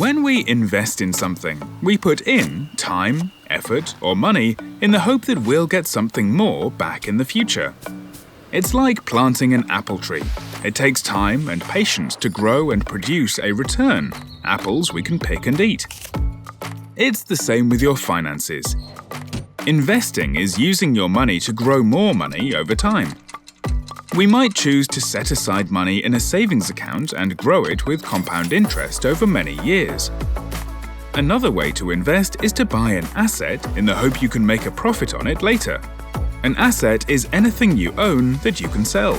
When we invest in something, we put in time, effort, or money in the hope that we'll get something more back in the future. It's like planting an apple tree. It takes time and patience to grow and produce a return, apples we can pick and eat. It's the same with your finances. Investing is using your money to grow more money over time. We might choose to set aside money in a savings account and grow it with compound interest over many years. Another way to invest is to buy an asset in the hope you can make a profit on it later. An asset is anything you own that you can sell.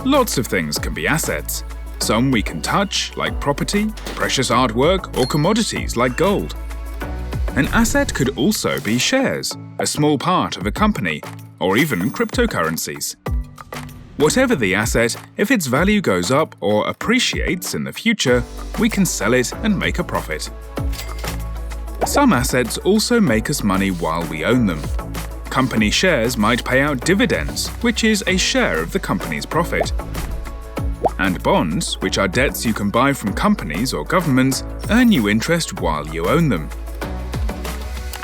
Lots of things can be assets. Some we can touch, like property, precious artwork, or commodities like gold. An asset could also be shares, a small part of a company, or even cryptocurrencies. Whatever the asset, if its value goes up or appreciates in the future, we can sell it and make a profit. Some assets also make us money while we own them. Company shares might pay out dividends, which is a share of the company's profit. And bonds, which are debts you can buy from companies or governments, earn you interest while you own them.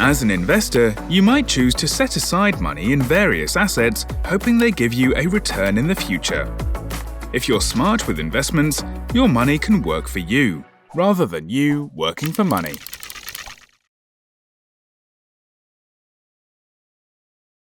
As an investor, you might choose to set aside money in various assets, hoping they give you a return in the future. If you're smart with investments, your money can work for you, rather than you working for money.